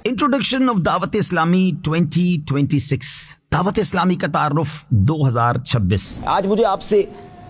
Introduction of Dawat Islami 2026, Dawat Islami का तारुफ 2026। आज मुझे आपसे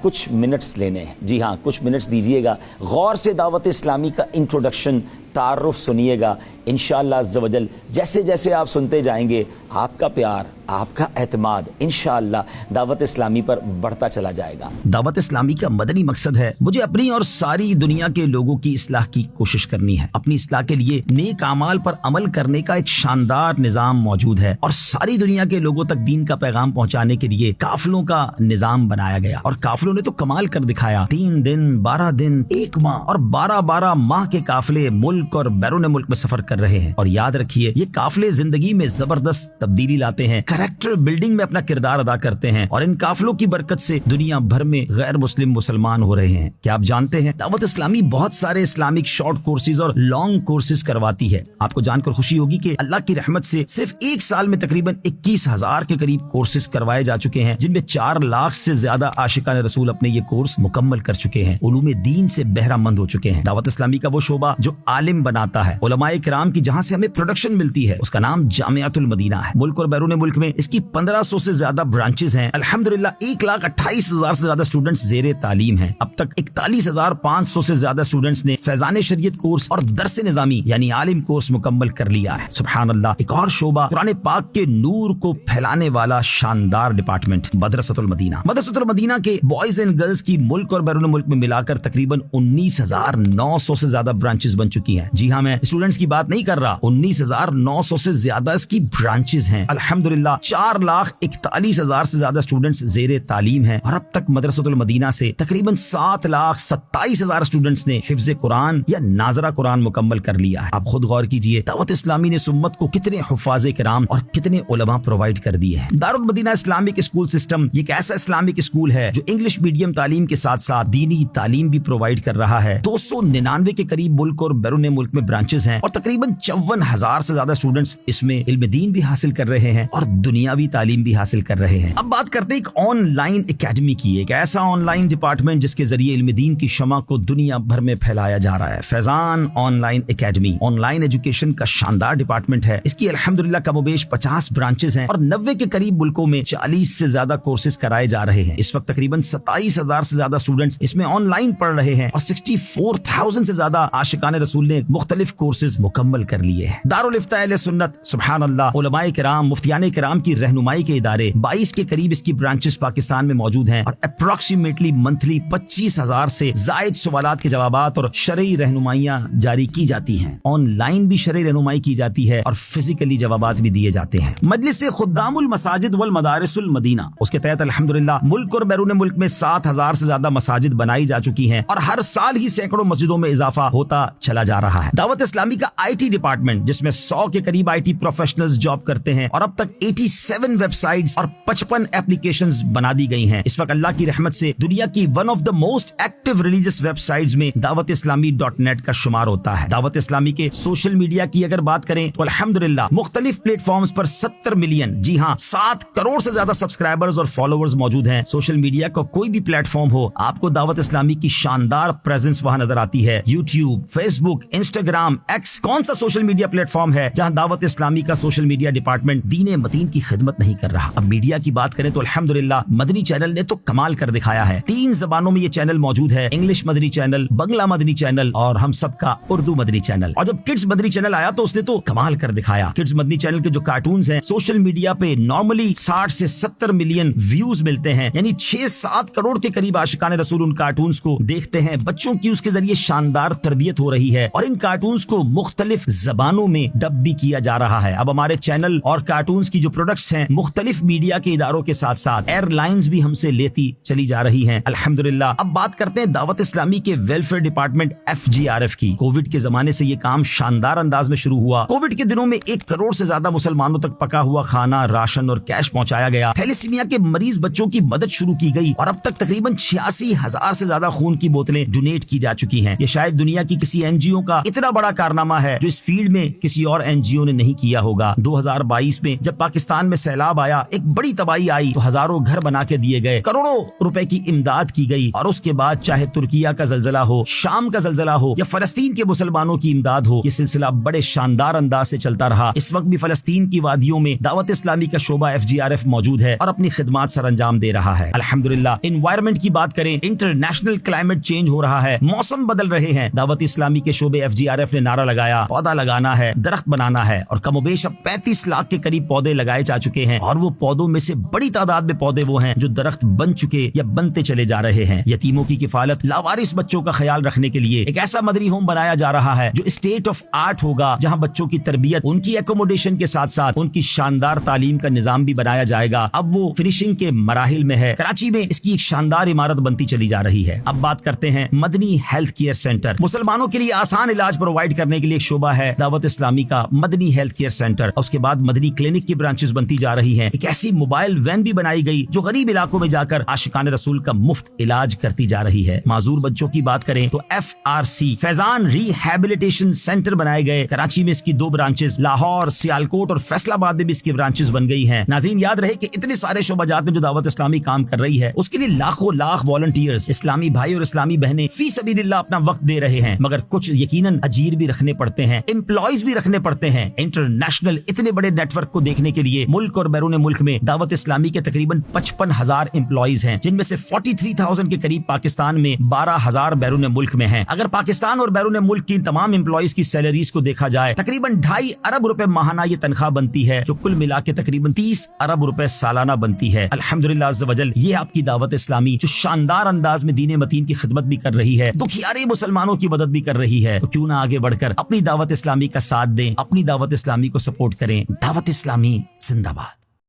कुछ मिनट्स लेने हैं। जी हाँ, कुछ मिनट्स दीजिएगा, गौर से दावत इस्लामी का इंट्रोडक्शन तारुफ सुनिएगा। इंशाअल्लाह अज़्ज़ व जल जैसे जैसे आप सुनते जाएंगे, आपका प्यार, आपका एतमाद इंशाअल्लाह दावत इस्लामी पर बढ़ता चला जाएगा। दावत इस्लामी का मदनी मकसद है मुझे अपनी और सारी दुनिया के लोगों की इस्लाह की कोशिश करनी है। अपनी इस्लाह के लिए नेक अमाल पर अमल करने का एक शानदार निज़ाम मौजूद है और सारी दुनिया के लोगों तक दीन का पैगाम पहुंचाने के लिए काफिलों का निज़ाम बनाया गया और काफिलों ने तो कमाल कर दिखाया। 3 दिन, 12 दिन, 1 माह और 12 माह के काफिले मुल्क और बैरून मुल्क में सफर कर रहे हैं। और याद रखिए, ये काफिले जिंदगी में जबरदस्त तब्दीली लाते हैं, कैरेक्टर बिल्डिंग में अपना किरदार अदा करते हैं और इन काफिलों की बरकत से दुनिया भर में गैर मुस्लिम मुसलमान हो रहे हैं। क्या आप जानते हैं, दावत इस्लामी बहुत सारे इस्लामिक शॉर्ट कोर्सेज और लॉन्ग कोर्सेज करवाती है। आपको जानकर खुशी होगी कि अल्लाह की रहमत से सिर्फ 1 साल में तकरीबन 21,000 के करीब कोर्सेज करवाए जा चुके हैं, जिनमें 4 लाख से ज्यादा आशिकान रसूल अपने ये कोर्स मुकम्मल कर चुके हैं, उलूम दीन से बहरामंद हो चुके हैं। दावत इस्लामी का वो शोबा जो आलिम बनाता है, उलमाए किराम की जहां से हमें प्रोडक्शन मिलती है, उसका नाम जामियातुल मदीना है। मुल्क और बैरून मुल्क में इसकी 1500 से ज्यादा ब्रांचेस हैं। अल्हम्दुलिल्लाह 1,28,000 से ज्यादा स्टूडेंट्स जेरे तालीम हैं। अब तक 41,500 से ज्यादा स्टूडेंट्स ने फैजान शरीयत कोर्स और दरस निजामी यानी आलिम कोर्स मुकम्मल कर लिया है। सुभान अल्लाह। एक और शोबा कुरान पाक के नूर को फैलाने वाला शानदार डिपार्टमेंट मदरसतुल मदीना। मदरसतुल मदीना के बॉयज एंड गर्ल्स की मुल्क और बैरून मुल्क में मिलाकर तकरीबन 19,900 से ज्यादा ब्रांचेस बन चुकी हैं। जी हाँ, मैं स्टूडेंट्स की बात नहीं कर रहा, 19,900 से ज्यादा इसकी ब्रांचेस हैं। अल्हम्दुलिल्लाह 4,41,000 से ज्यादा स्टूडेंट्स जेरे तालीम हैं और अब तक मदरसतुल मदीना से तकरीबन 7,27,000 स्टूडेंट्स ने हिफ्ज़ कुरान या नाज़रा कुरान मुकम्मल कर लिया है। आप खुद गौर कीजिए, दावत इस्लामी ने सुम्मत को कितने हुफ़ाज़े किराम और कितने उलमा प्रोवाइड कर दिए हैं। Darul Madina Islamic school system ये एक ऐसा इस्लामिक स्कूल है जो इंग्लिश मीडियम तालीम के साथ साथ दीनी तालीम भी प्रोवाइड कर रहा है। 299 के करीब मुल्क और बैरून मुल्क में ब्रांचेस हैं और तकरीबन 54,000 से ज्यादा स्टूडेंट्स इसमें इल्म दीन भी हासिल कर रहे हैं और दुनियावी तालीम भी हासिल कर रहे हैं। अब बात करते हैं एक ऑनलाइन एकेडमी की, एक ऐसा ऑनलाइन डिपार्टमेंट जिसके जरिए इल्म दीन की शमा को दुनिया भर में फैलाया जा रहा है। Faizan online academy online education का शानदार डिपार्टमेंट है। इसकी अल्हम्दुलिल्लाह कमोबेश 50 ब्रांचेस हैं और 90 के करीब मुल्कों में 40 से ज्यादा कोर्सेज कराए जा रहे हैं। इस वक्त तकरीबन 27,000 से ज्यादा स्टूडेंट्स इसमें ऑनलाइन पढ़ रहे हैं और 64,000 से ज्यादा आशिकान रसूल ने मुख्तलिफ कोर्सेज मुकम्मल कर लिए हैं। दारुल इफ्ता अहले सुन्नत, सुभान अल्लाह, उलमाए किराम, मुफ्तियाने किराम की रहनुमाई के इदारे 22 के करीब इसकी ब्रांचेस पाकिस्तान में मौजूद हैं और अप्रोक्सीमेटली मंथली 25,000 से जायद सवालात के जवाबात और शरई रहनुमाइयां जारी की जाती हैं। ऑनलाइन भी शरई रहनुमाई की जाती है और फिजिकली जवाबात भी दिए जाते हैं। मजलिस खुद्दामुल मसाजिद वल मदारिसुल मदीना, उसके तहत अल्हम्दुलिल्लाह मुल्क और बैरून मुल्क में 7,000 से ज्यादा मसाजिद बनाई जा चुकी हैं और हर साल ही सैकड़ों मस्जिदों में इजाफा होता चला जा रहा है। दावत इस्लामी का IT डिपार्टमेंट जिसमें 100 के करीब IT प्रोफेशनल्स जॉब करते हैं और अब तक 87 वेबसाइट्स और 55 एप्लीकेशंस बना दी गई हैं। इस वक्त अल्लाह की रहमत से दुनिया की one of the most active religious websites में दावत इस्लामी .net का शुमार होता है। दावत इस्लामी के सोशल मीडिया की अगर बात करें तो अल्हम्दुलिल्लाह मुख्तलिफ प्लेटफॉर्म्स पर 70 मिलियन, जी हाँ 7 करोड़ से ज्यादा सब्सक्राइबर्स और फॉलोअर्स मौजूद हैं। सोशल मीडिया का कोई भी प्लेटफॉर्म हो, आपको दावत इस्लामी की शानदार प्रेजेंस वहां नजर आती है। यूट्यूब, फेसबुक, इंस्टाग्राम, एक्स, कौन सा सोशल मीडिया प्लेटफॉर्म है जहां दावत इस्लामी का सोशल मीडिया डिपार्टमेंट दीन मतीन की खिदमत नहीं कर रहा। अब मीडिया की बात करें तो अल्हम्दुलिल्लाह मदनी चैनल ने तो कमाल कर दिखाया है। 3 जबानों में ये चैनल मौजूद है, इंग्लिश मदनी चैनल, बंगला मदनी चैनल और हम सबका उर्दू मदनी चैनल। और जब किड्स मदनी चैनल आया तो उसने तो कमाल कर दिखाया। किड्स मदनी चैनल के जो कार्टून्स हैं सोशल मीडिया पे नॉर्मली 60 से 70 मिलियन व्यूज मिलते हैं, यानी 6-7 करोड़ के करीब आशिकान रसूल उन कार्टून्स को देखते हैं। बच्चों की उसके जरिए शानदार तरबियत हो रही है और इन कार्टून्स को मुख्तलिफ जबानों में डब भी किया जा रहा है। अब हमारे चैनल और कार्टून्स की जो प्रोडक्ट्स हैं मुख्तलिफ मीडिया के इदारों के साथ साथ एयरलाइंस भी हमसे लेती चली जा रही हैं अल्हम्दुलिल्लाह। अब बात करते हैं दावत इस्लामी के वेलफेयर डिपार्टमेंट FGRF की। कोविड के जमाने से ये काम शानदार अंदाज में शुरू हुआ। कोविड के दिनों में 1 करोड़ से ज्यादा मुसलमानों तक पका हुआ खाना, राशन और कैश पहुंचाया गया। थैलेसीमिया के मरीज बच्चों की मदद शुरू की गई और अब तक तकरीबन 86,000 से ज्यादा खून की बोतलें डोनेट की जा चुकी हैं। ये शायद दुनिया की किसी NGO का اتنا بڑا کارنامہ ہے جو اس فیلڈ میں کسی اور NGO نے نہیں کیا ہوگا۔ 2022 میں جب پاکستان میں سیلاب آیا، ایک بڑی تباہی آئی تو ہزاروں گھر بنا کے دیے گئے، کروڑوں روپے کی امداد کی گئی، اور اس کے بعد چاہے ترکیہ کا زلزلہ ہو، شام کا زلزلہ ہو یا فلسطین کے مسلمانوں کی امداد ہو، یہ سلسلہ بڑے شاندار انداز سے چلتا رہا۔ اس وقت بھی فلسطین کی وادیوں میں دعوت اسلامی کا شعبہ FGRF موجود ہے اور اپنی خدمات سر انجام دے رہا ہے الحمدللہ۔ انوائرمنٹ کی بات کریں، انٹرنیشنل کلائمیٹ چینج ہو رہا ہے، موسم بدل رہے ہیں، دعوت اسلامی کے شعبے FGRF نے نعرہ لگایا پودا لگانا ہے، درخت بنانا ہے، اور کم و بیش اب 35 لاکھ کے قریب پودے لگائے جا چکے ہیں، اور وہ پودوں میں سے بڑی تعداد میں پودے وہ ہیں جو درخت بن چکے یا بنتے چلے جا رہے ہیں۔ یتیموں کی کفالت، لاوارث بچوں کا خیال رکھنے کے لیے ایک ایسا مدنی ہوم بنایا جا رہا ہے جو اسٹیٹ آف آرٹ ہوگا، جہاں بچوں کی تربیت، ان کی ایکوموڈیشن کے ساتھ ساتھ ان کی شاندار تعلیم کا نظام بھی بنایا جائے گا۔ اب وہ فنیشنگ کے مراحل میں ہے، کراچی میں اس کی ایک شاندار عمارت بنتی چلی جا رہی ہے۔ اب بات کرتے ہیں مدنی ہیلتھ کیئر سینٹر۔ مسلمانوں کے لیے آسان علاج پرووائڈ کرنے کے لیے ایک شعبہ ہے دعوت اسلامی کا مدنی ہیلتھ کیئر سینٹر، اور اس کے بعد مدنی کلینک کی برانچز بنتی جا رہی ہیں۔ ایک ایسی موبائل وین بھی بنائی گئی جو غریب علاقوں میں جا کر عاشقان رسول کا مفت علاج کرتی جا رہی ہے۔ معذور بچوں کی بات کریں تو FRC فیضان ریہیبلیٹیشن سینٹر بنائے گئے، کراچی میں اس کی 2 برانچز، لاہور، سیالکوٹ اور فیصل آباد میں بھی اس کی برانچز بن گئی ہیں۔ ناظرین یاد رہے کہ اتنے سارے شعبہ جات میں جو دعوت اسلامی کام کر رہی ہے، اس کے لیے لاکھوں لاکھ والنٹیئرز، اسلامی بھائی اور اسلامی بہنیں فی سبیل اللہ اپنا وقت دے رہے ہیں، مگر کچھ یقیناً اجیر بھی رکھنے پڑتے ہیں، امپلائیز بھی رکھنے پڑتے ہیں۔ انٹرنیشنل اتنے بڑے نیٹ ورک کو دیکھنے کے لیے ملک اور بیرون ملک میں دعوت اسلامی کے تقریباً 55,000 امپلائیز ہیں، جن میں سے 43,000 کے قریب پاکستان میں، 12,000 بیرون ملک میں ہیں۔ اگر پاکستان اور بیرون ملک کی تمام امپلائیز کی سیلریز کو دیکھا جائے، تقریباً 2.5 ارب روپے ماہانہ یہ تنخواہ بنتی ہے، جو کل ملا کے تقریباً 30 ارب روپے سالانہ بنتی ہے۔ الحمدللہ عز وجل، یہ آپ کی دعوت اسلامی جو شاندار انداز میں دین متین کی خدمت بھی کر رہی ہے، دکھیارے مسلمانوں کی مدد بھی کر رہی ہے، تو کیوں نہ آگے بڑھ کر اپنی دعوت اسلامی کا ساتھ دیں، اپنی دعوت اسلامی کو سپورٹ کریں۔ دعوت اسلامی زندہ باد۔